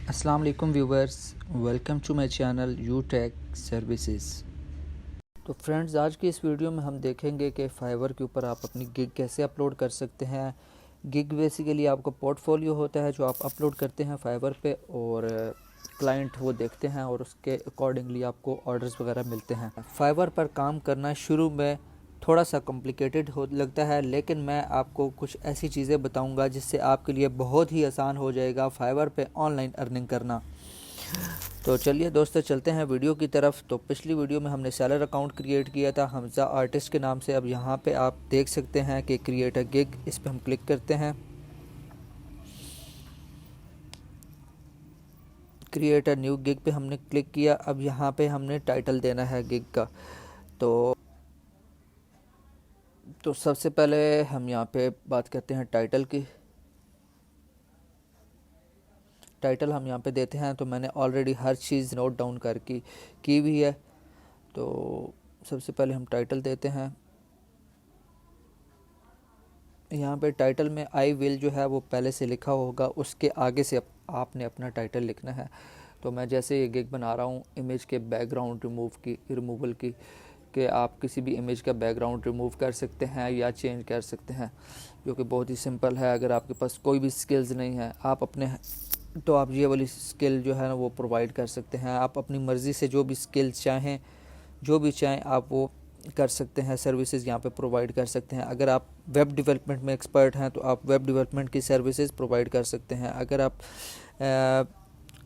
अस्सलाम वालेकुम viewers, welcome to my channel you tech services. तो फ्रेंड्स, आज की इस वीडियो में हम देखेंगे कि फाइवर के ऊपर आप अपनी गिग कैसे अपलोड कर सकते हैं। गिग बेसिकली आपका पोर्टफोलियो होता है जो आप अपलोड करते हैं फाइवर पे, और क्लाइंट वो देखते हैं और उसके अकॉर्डिंगली आपको ऑर्डर्स वगैरह मिलते हैं। फाइवर पर काम करना शुरू में थोड़ा सा कॉम्प्लिकेटेड हो लगता है, लेकिन मैं आपको कुछ ऐसी चीज़ें बताऊंगा जिससे आपके लिए बहुत ही आसान हो जाएगा फाइवर पे ऑनलाइन अर्निंग करना। तो चलिए दोस्तों, चलते हैं वीडियो की तरफ। तो पिछली वीडियो में हमने सेलर अकाउंट क्रिएट किया था हमजा आर्टिस्ट के नाम से। अब यहाँ पे आप देख सकते हैं कि क्रिएट अ गिग, इस पर हम क्लिक करते हैं। क्रिएट अ न्यू गिग पे हमने क्लिक किया। अब यहाँ पे हमने टाइटल देना है गिग का। तो सबसे पहले हम यहाँ पे बात करते हैं टाइटल की। टाइटल हम यहाँ पे देते हैं, तो मैंने ऑलरेडी हर चीज़ नोट डाउन करके की हुई है। तो सबसे पहले हम टाइटल देते हैं। यहाँ पे टाइटल में आई विल जो है वो पहले से लिखा होगा, उसके आगे से आपने अपना टाइटल लिखना है। तो मैं जैसे ये गिग बना रहा हूँ इमेज के बैकग्राउंड रिमूवल की, कि आप किसी भी इमेज का बैकग्राउंड रिमूव कर सकते हैं या चेंज कर सकते हैं, जो कि बहुत ही सिंपल है। अगर आपके पास कोई भी स्किल्स नहीं है तो आप ये वाली स्किल जो है ना वो प्रोवाइड कर सकते हैं। आप अपनी मर्ज़ी से जो भी स्किल्स चाहें, जो भी चाहें आप वो कर सकते हैं। सर्विसेज यहाँ पे प्रोवाइड कर सकते हैं। अगर आप वेब डेवलपमेंट में एक्सपर्ट हैं तो आप वेब डेवलपमेंट की सर्विसेज प्रोवाइड कर सकते हैं। अगर आप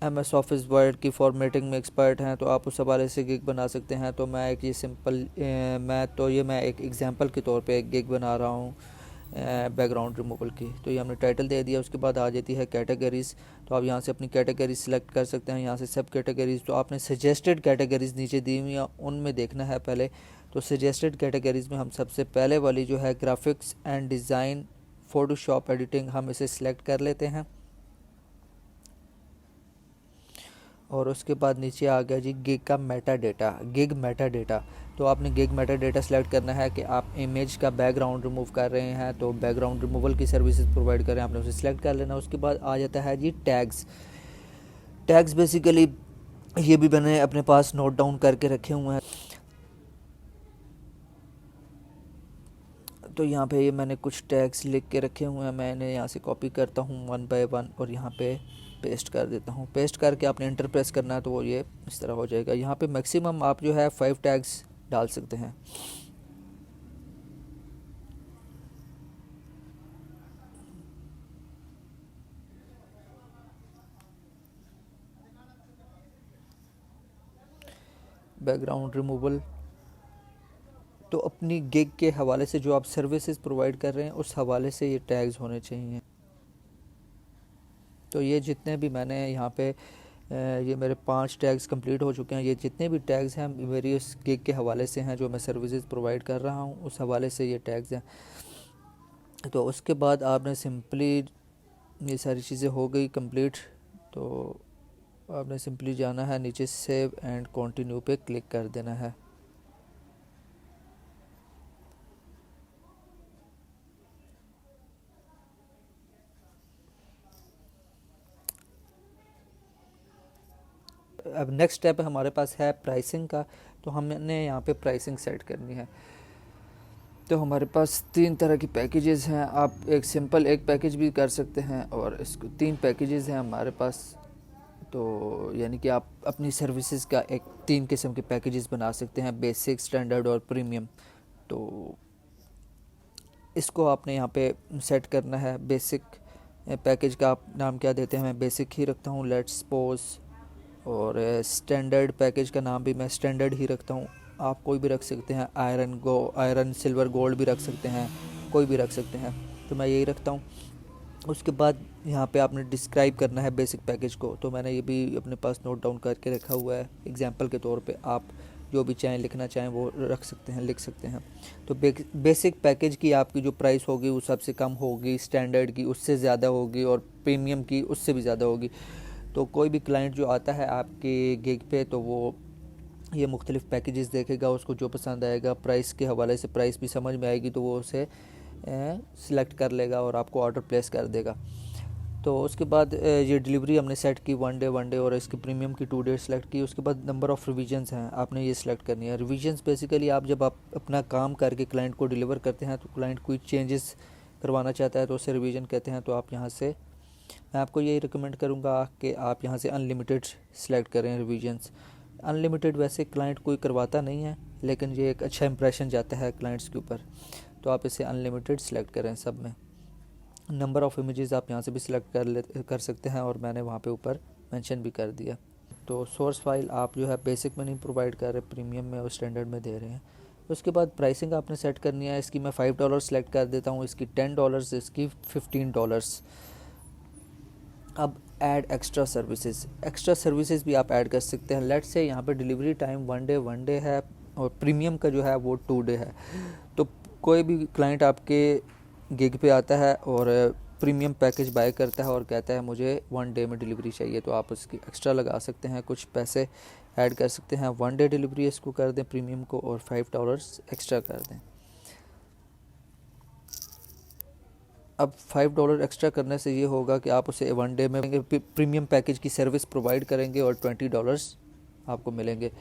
MS ऑफिस वर्ड की फॉर्मेटिंग में एक्सपर्ट हैं तो आप उस हवाले से गिग बना सकते हैं। तो मैं एक मैं एक एग्जांपल के तौर पे एक गिग बना रहा हूँ बैकग्राउंड रिमूवल की। तो ये हमने टाइटल दे दिया। उसके बाद आ जाती है कैटेगरीज़। तो आप यहाँ से अपनी कैटेगरीज सेलेक्ट कर सकते हैं। यहाँ से सब कैटेगरीज, तो आपने सजेस्टेड कैटेगरीज नीचे दी हुई हैं, उनमें देखना है पहले। तो सजेस्टेड कैटेगरीज में हम सबसे पहले वाली जो है graphics and design, Photoshop editing, हम इसे सिलेक्ट कर लेते हैं। और उसके बाद नीचे आ गया जी गिग मेटा डेटा। तो आपने गिग मेटा डेटा सेलेक्ट करना है कि आप इमेज का बैकग्राउंड रिमूव कर रहे हैं, तो बैकग्राउंड रिमूवल की सर्विसेज प्रोवाइड कर रहे हैं, आपने उसे सिलेक्ट कर लेना। उसके बाद आ जाता है जी टैग्स बेसिकली ये भी मैंने अपने पास नोट डाउन करके रखे हुए हैं। तो यहाँ पे ये मैंने कुछ टैग्स लिख के रखे हुए हैं, मैंने यहाँ से कॉपी करता हूँ 1 बाय 1 और यहाँ पे पेस्ट कर देता हूँ। पेस्ट करके आपने एंटर प्रेस करना है तो वो ये इस तरह हो जाएगा। यहाँ पे मैक्सिमम आप जो है 5 टैग्स डाल सकते हैं। बैकग्राउंड रिमूवल, तो अपनी गिग के हवाले से जो आप सर्विसेज प्रोवाइड कर रहे हैं उस हवाले से ये टैग्स होने चाहिए। तो ये जितने भी मैंने यहाँ पे ये मेरे 5 टैग्स कंप्लीट हो चुके हैं। ये जितने भी टैग्स हैं मेरी उस गिग के हवाले से हैं, जो मैं सर्विसेज प्रोवाइड कर रहा हूँ उस हवाले से ये टैग्स हैं। तो उसके बाद आपने सिंपली ये सारी चीज़ें हो गई कंप्लीट। तो आपने सिंपली जाना है नीचे सेव एंड कंटिन्यू पे क्लिक कर देना है। अब नेक्स्ट स्टेप हमारे पास है प्राइसिंग का। तो हमने यहाँ पे प्राइसिंग सेट करनी है। तो हमारे पास 3 तरह की पैकेजेस हैं। आप एक सिंपल एक पैकेज भी कर सकते हैं, और इसको 3 पैकेजेस हैं हमारे पास। तो यानी कि आप अपनी सर्विसेज का 3 किस्म के पैकेजेस बना सकते हैं, बेसिक, स्टैंडर्ड और प्रीमियम। तो इसको आपने यहाँ पे सेट करना है। बेसिक पैकेज का आप नाम क्या देते हैं, मैं बेसिक ही रखता हूँ, लेट्स सपोज। और स्टैंडर्ड पैकेज का नाम भी मैं स्टैंडर्ड ही रखता हूँ। आप कोई भी रख सकते हैं, आयरन सिल्वर गोल्ड भी रख सकते हैं, कोई भी रख सकते हैं। तो मैं यही रखता हूँ। उसके बाद यहाँ पे आपने डिस्क्राइब करना है बेसिक पैकेज को। तो मैंने ये भी अपने पास नोट डाउन करके रखा हुआ है एग्जांपल के तौर पे। आप जो भी चाहें लिखना चाहें वो रख सकते हैं, लिख सकते हैं। तो बेसिक पैकेज की आपकी जो प्राइस होगी वो सबसे कम होगी, स्टैंडर्ड की उससे ज़्यादा होगी, और प्रीमियम की उससे भी ज़्यादा होगी। तो कोई भी क्लाइंट जो आता है आपके गिग पे तो वो ये मुख्तलिफ़ पैकेजेस देखेगा, उसको जो पसंद आएगा, प्राइस के हवाले से प्राइस भी समझ में आएगी तो वो उसे सिलेक्ट कर लेगा और आपको ऑर्डर प्लेस कर देगा। तो उसके बाद ये डिलीवरी हमने सेट की 1 डे और इसकी प्रीमियम की 2 डेज सेलेक्ट की। उसके बाद नंबर ऑफ़ रिविजन्स हैं, आपने ये सिलेक्ट करनी है। रिविजन्स बेसिकली आप जब आप अपना काम करके क्लाइंट को डिलीवर करते हैं तो क्लाइंट कोई चेंजेस करवाना चाहता है तो उसे रिवीजन कहते हैं। तो आप यहाँ से, मैं आपको यही रिकमेंड करूँगा कि आप यहाँ से अनलिमिटेड सेलेक्ट करें रिवीजन्स। अनलिमिटेड वैसे क्लाइंट कोई करवाता नहीं है, लेकिन ये एक अच्छा इंप्रेशन जाता है क्लाइंट्स के ऊपर, तो आप इसे अनलिमिटेड सेलेक्ट करें सब में। नंबर ऑफ़ इमेजेस आप यहाँ से भी सिलेक्ट कर सकते हैं, और मैंने वहाँ पे ऊपर मेंशन भी कर दिया। तो सोर्स फाइल आप जो है बेसिक में नहीं प्रोवाइड कर रहे, प्रीमियम में और स्टैंडर्ड में दे रहे हैं। उसके बाद प्राइसिंग आपने सेट करनी है। इसकी मैं $5 सेलेक्ट कर देता हूँ, इसकी $10, इसकी $15। अब ऐड एक्स्ट्रा सर्विसेज भी आप ऐड कर सकते हैं। लेट्स से यहाँ पे डिलीवरी टाइम 1 डे है और प्रीमियम का जो है वो 2 डे है। तो कोई भी क्लाइंट आपके गिग पे आता है और प्रीमियम पैकेज बाय करता है और कहता है मुझे 1 डे में डिलीवरी चाहिए, तो आप उसकी एक्स्ट्रा लगा सकते हैं, कुछ पैसे ऐड कर सकते हैं। 1 डे डिलीवरी इसको कर दें प्रीमियम को, और $5 एक्स्ट्रा कर दें। अब $5 एक्स्ट्रा करने से ये होगा कि आप उसे 1 डे में प्रीमियम पैकेज की सर्विस प्रोवाइड करेंगे और $20 आपको मिलेंगे।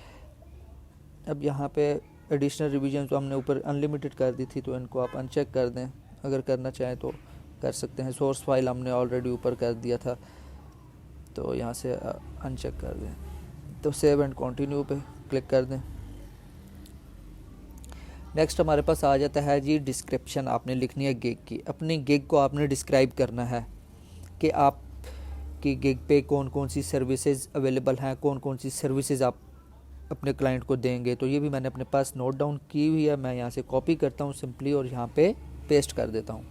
अब यहाँ पे एडिशनल रिवीजन तो हमने ऊपर अनलिमिटेड कर दी थी, तो इनको आप अनचेक कर दें, अगर करना चाहें तो कर सकते हैं। सोर्स फाइल हमने ऑलरेडी ऊपर कर दिया था, तो यहाँ से अनचेक कर दें। तो सेव एंड कंटिन्यू पे क्लिक कर दें। नेक्स्ट हमारे पास आ जाता है जी डिस्क्रिप्शन, आपने लिखनी है गिग की। अपनी गिग को आपने डिस्क्राइब करना है कि आप की गिग पे कौन कौन सी सर्विसेज अवेलेबल हैं, कौन कौन सी सर्विसेज आप अपने क्लाइंट को देंगे। तो ये भी मैंने अपने पास नोट डाउन की हुई है, मैं यहाँ से कॉपी करता हूँ सिंपली और यहाँ पे पेस्ट कर देता हूँ।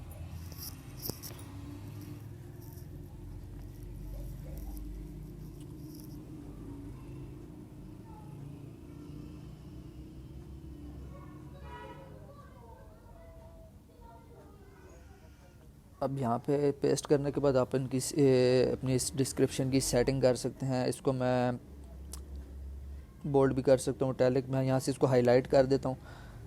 अब यहाँ पे पेस्ट करने के बाद आप इनकी अपनी इस डिस्क्रिप्शन की सेटिंग कर सकते हैं। इसको मैं बोल्ड भी कर सकता हूँ, टैलिक में यहाँ से इसको हाईलाइट कर देता हूँ।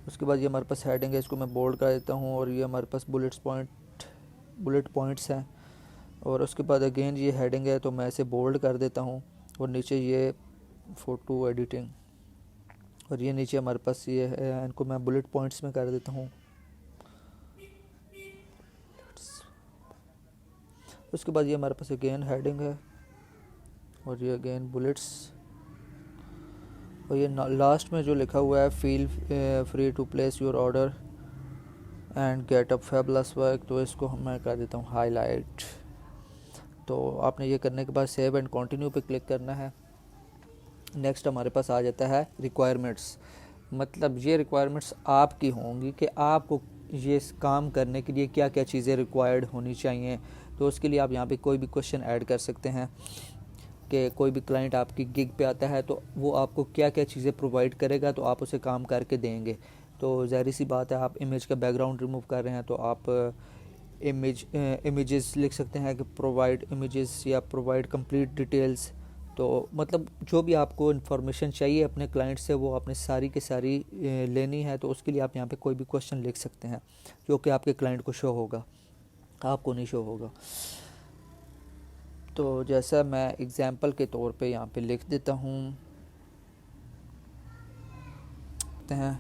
उसके बाद ये हमारे पास हेडिंग है, इसको मैं बोल्ड कर देता हूँ, और ये हमारे पास बुलेट पॉइंट्स हैं। और उसके बाद अगेन ये हेडिंग है, तो मैं इसे बोल्ड कर देता हूँ। और नीचे ये फ़ोटो एडिटिंग, और ये नीचे हमारे पास ये है, इनको मैं बुलेट पॉइंट्स में कर देता हूँ। उसके बाद ये हमारे पास अगेन हेडिंग है, और ये अगेन बुलेट्स, और ये लास्ट में जो लिखा हुआ है feel free to place your order and get up fabulous work, तो इसको मैं कर देता हूँ हाईलाइट। तो आपने ये करने के बाद सेव एंड कंटिन्यू पे क्लिक करना है। नेक्स्ट हमारे पास आ जाता है रिक्वायरमेंट्स, मतलब ये रिक्वायरमेंट्स आपकी होंगी कि आपको ये काम करने के लिए क्या क्या चीज़ें रिक्वायर्ड होनी चाहिए। तो उसके लिए आप यहाँ पे कोई भी क्वेश्चन ऐड कर सकते हैं कि कोई भी क्लाइंट आपकी गिग पे आता है तो वो आपको क्या क्या चीज़ें प्रोवाइड करेगा, तो आप उसे काम करके देंगे। तो ज़ाहिर सी बात है, आप इमेज का बैकग्राउंड रिमूव कर रहे हैं तो आप इमेजेस लिख सकते हैं कि प्रोवाइड इमेजेस या प्रोवाइड कंप्लीट डिटेल्स। तो मतलब जो भी आपको इन्फॉर्मेशन चाहिए अपने क्लाइंट से वो आपने सारी की सारी लेनी है। तो उसके लिए आप यहाँ पे कोई भी क्वेश्चन लिख सकते हैं जो कि आपके क्लाइंट को शो होगा, आपको नहीं शो होगा। तो जैसा मैं एग्जांपल के तौर पे यहाँ पे लिख देता हूँ हैं।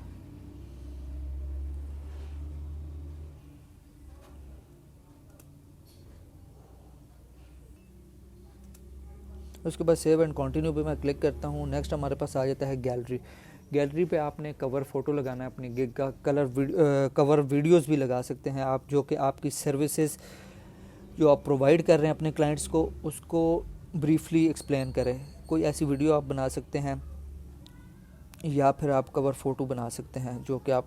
उसके बाद सेव एंड कंटिन्यू पे मैं क्लिक करता हूँ। नेक्स्ट हमारे पास आ जाता है गैलरी पे आपने कवर फ़ोटो लगाना है अपनी गिग का। कवर वीडियोस भी लगा सकते हैं आप, जो कि आपकी सर्विसेज जो आप प्रोवाइड कर रहे हैं अपने क्लाइंट्स को उसको ब्रीफली एक्सप्लेन करें। कोई ऐसी वीडियो आप बना सकते हैं, या फिर आप कवर फ़ोटो बना सकते हैं जो कि आप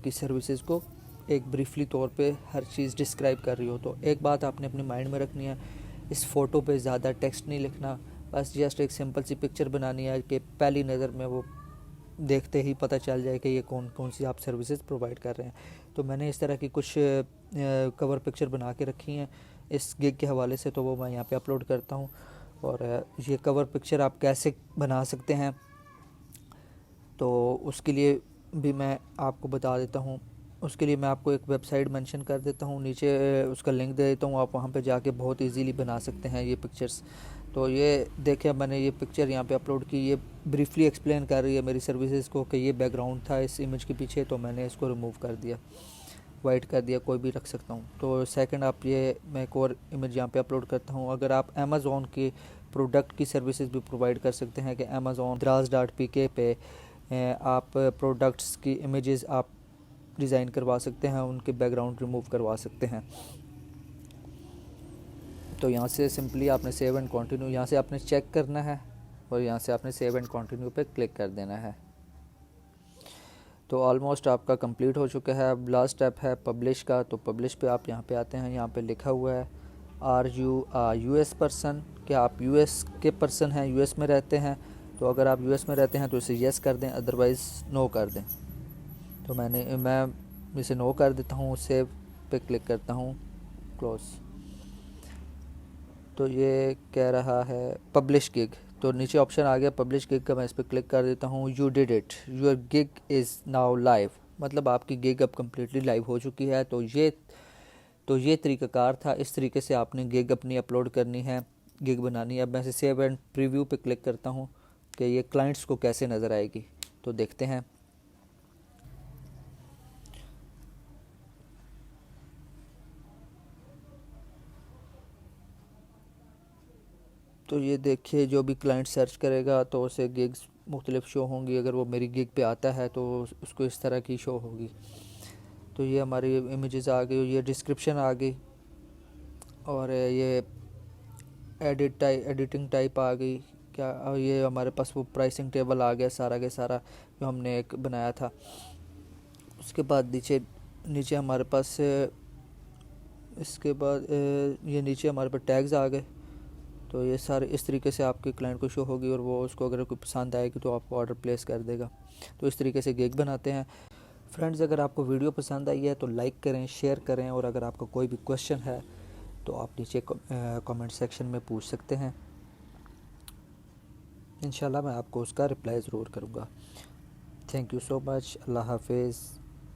की सर्विसेज को एक ब्रीफली तौर पे हर चीज़ डिस्क्राइब कर रही हो। तो एक बात आपने अपने माइंड में रखनी है, इस फ़ोटो पे ज़्यादा टेक्स्ट नहीं लिखना, बस जस्ट एक सिंपल सी पिक्चर बनानी है कि पहली नज़र में वो देखते ही पता चल जाए कि ये कौन कौन सी आप सर्विसेज प्रोवाइड कर रहे हैं। तो मैंने इस तरह की कुछ कवर पिक्चर बना के रखी हैं इस गिग के हवाले से, तो वो मैं यहाँ पे अपलोड करता हूँ। और ये कवर पिक्चर आप कैसे बना सकते हैं तो उसके लिए भी मैं आपको बता देता हूँ। उसके लिए मैं आपको एक वेबसाइट मेंशन कर देता हूँ, नीचे उसका लिंक दे देता हूँ, आप वहाँ पे जाके बहुत इजीली बना सकते हैं ये पिक्चर्स। तो ये देखिए मैंने ये पिक्चर यहाँ पे अपलोड की, ये ब्रीफली एक्सप्लेन कर रही है मेरी सर्विसेज को कि ये बैकग्राउंड था इस इमेज के पीछे, तो मैंने इसको रिमूव कर दिया, वाइट कर दिया, कोई भी रख सकता हूँ। तो सेकंड आप ये मैं एक और इमेज यहाँ पे अपलोड करता हूँ। अगर आप अमेज़ॉन के प्रोडक्ट की सर्विसेज भी प्रोवाइड कर सकते हैं कि अमेज़ॉन द्रास.pk पे आप प्रोडक्ट्स की इमेजेस आप डिज़ाइन करवा सकते हैं, उनके बैकग्राउंड रिमूव करवा सकते हैं। तो यहाँ से सिंपली आपने सेव एंड कंटिन्यू यहाँ से आपने चेक करना है और यहाँ से आपने सेव एंड कंटिन्यू पे क्लिक कर देना है। तो ऑलमोस्ट आपका कंप्लीट हो चुका है। अब लास्ट स्टेप है पब्लिश का। तो पब्लिश पे आप यहाँ पे आते हैं, यहाँ पे लिखा हुआ है आर यू यूएस पर्सन, क्या आप यूएस के पर्सन हैं, यूएस में रहते हैं। तो अगर आप यूएस में रहते हैं तो इसे येस कर दें, अदरवाइज़ नो कर दें। तो मैं इसे नो कर देता हूँ, सेव पे क्लिक करता हूँ, क्लोज। तो ये कह रहा है पब्लिश गिग, तो नीचे ऑप्शन आ गया पब्लिश गिग का, मैं इस पर क्लिक कर देता हूँ। You did it, your gig is now live, मतलब आपकी गिग अब कम्प्लीटली लाइव हो चुकी है। तो ये तरीक़ाकार था, इस तरीके से आपने गिग अपनी अपलोड करनी है, गिग बनानी है। अब मैं इसे सेव एंड प्रीव्यू पे क्लिक करता हूँ कि ये क्लाइंट्स को कैसे नज़र आएगी, तो देखते हैं। तो ये देखिए जो भी क्लाइंट सर्च करेगा तो उसे गिग्स मुख्तलिफ शो होंगी। अगर वो मेरी गिग पे आता है तो उसको इस तरह की शो होगी। तो ये हमारी इमेजेस आ गई, ये डिस्क्रिप्शन आ गई और ये एडिटिंग टाइप आ गई क्या, और ये हमारे पास वो प्राइसिंग टेबल आ गया सारा के सारा जो हमने एक बनाया था। उसके बाद नीचे नीचे हमारे पास इसके बाद ये नीचे हमारे पास टैग्स आ गए। तो ये सारे इस तरीके से आपके क्लाइंट को शो होगी और वो उसको अगर कोई पसंद आएगी तो आपको ऑर्डर प्लेस कर देगा। तो इस तरीके से गिग बनाते हैं। फ्रेंड्स, अगर आपको वीडियो पसंद आई है तो लाइक करें, शेयर करें, और अगर आपका कोई भी क्वेश्चन है तो आप नीचे कमेंट सेक्शन में पूछ सकते हैं। इंशाल्लाह मैं आपको उसका रिप्लाई ज़रूर करूँगा। Thank you so much. अल्लाह हाफिज़।